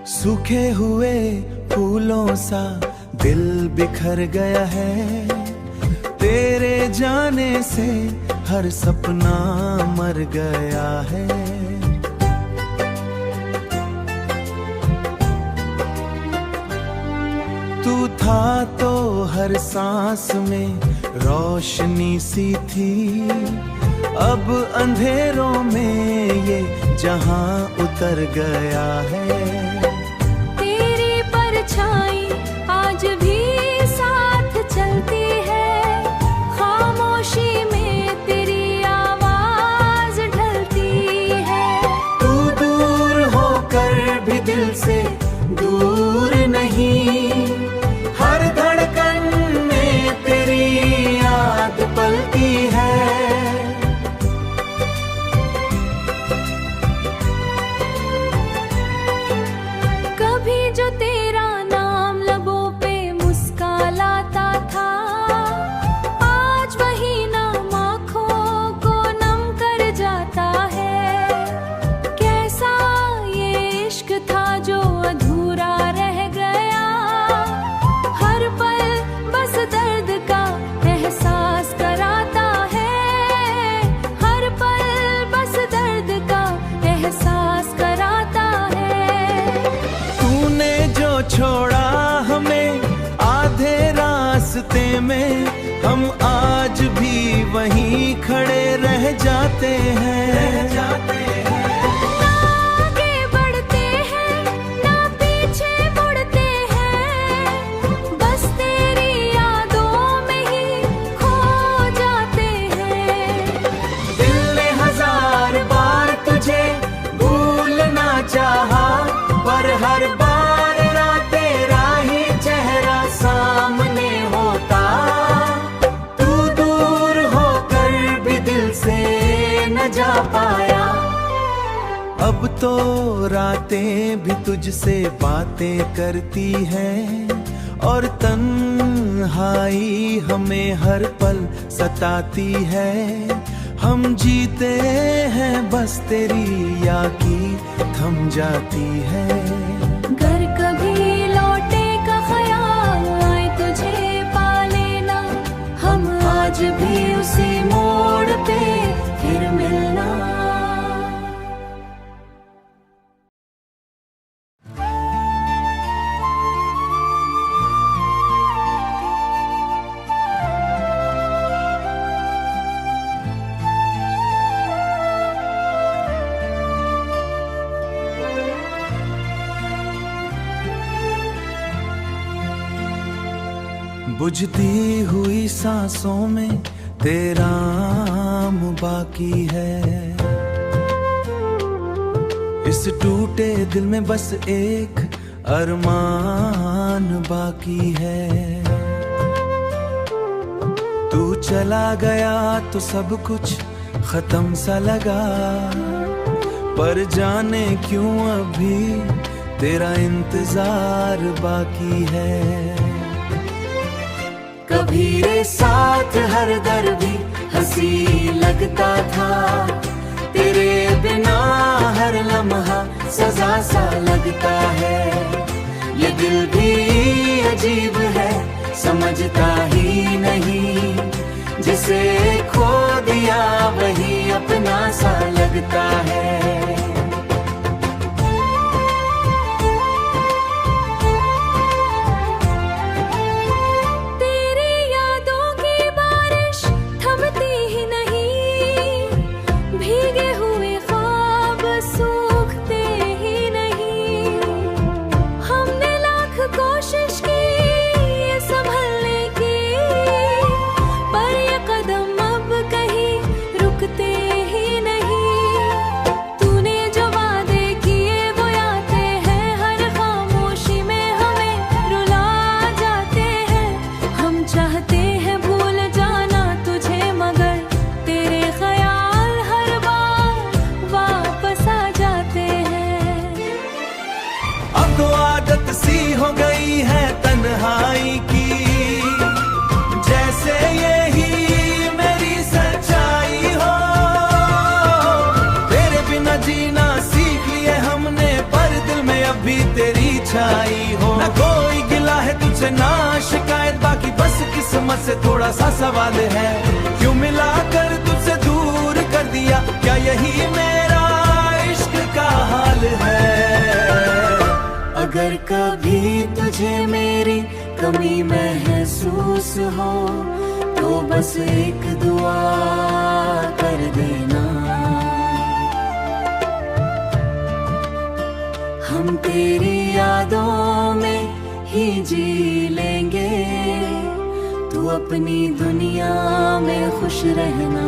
सूखे हुए फूलों सा दिल बिखर गया है, तेरे जाने से हर सपना मर गया है। तू था तो हर सांस में रोशनी सी थी, अब अंधेरों में ये जहां उतर गया है। तेरी परछाई आज भी साथ चलती है, खामोशी में तेरी आवाज ढलती है। तू दूर होकर भी दिल से दूर नहीं, हर धड़कन में तेरी याद पलती है। कभी जो तेरा नाम लबों पे मुस्का लाता था, आज वही नाम आँखों को नम कर जाता है। कैसा ये इश्क था जो अधूरा रह गया, हर पल बस दर्द का एहसास कराता है। हर पल बस दर्द का एहसास कराता है। तूने जो छोड़ा हमें आधे रास्ते में, हम आज भी वहीं खड़े रह जाते हैं। ना आगे बढ़ते हैं, ना पीछे मुड़ते हैं, बस तेरी यादों में ही खो जाते हैं। दिल ने हजार बार तुझे भूलना चाहा, पर हर बार ना तेरा ही चेहरा सामने होता। तू दूर होकर भी दिल से न जा पाया। अब तो रातें भी तुझसे बातें करती हैं, और तन्हाई हमें हर पल सताती है। हम जीते हैं बस तेरी याद की थम जाती है। घर कभी लौटे का ख्याल आए तुझे पा लेना, हम आज भी उसी मोड़ पे फिर मिलना। बुझती हुई सांसों में तेरा नाम बाकी है, इस टूटे दिल में बस एक अरमान बाकी है। तू चला गया तो सब कुछ खत्म सा लगा, पर जाने क्यों अभी तेरा इंतजार बाकी है। कभी रे साथ हर दर भी हंसी लगता था, तेरे बिना हर लम्हा सजा सा लगता है। ये दिल भी अजीब है, समझता ही नहीं, जिसे खो दिया वही अपना सा लगता है। तेरी परछाई हो। ना कोई गिला है तुझसे ना शिकायत, बाकी बस किस्मत से थोड़ा सा सवाल है। क्यों मिला कर तुझसे दूर कर दिया, क्या यही मेरा इश्क का हाल है। अगर कभी तुझे मेरी कमी महसूस हो तो बस एक दुआ कर देना। हम तेरी यादों में ही जी लेंगे, तू अपनी दुनिया में खुश रहना।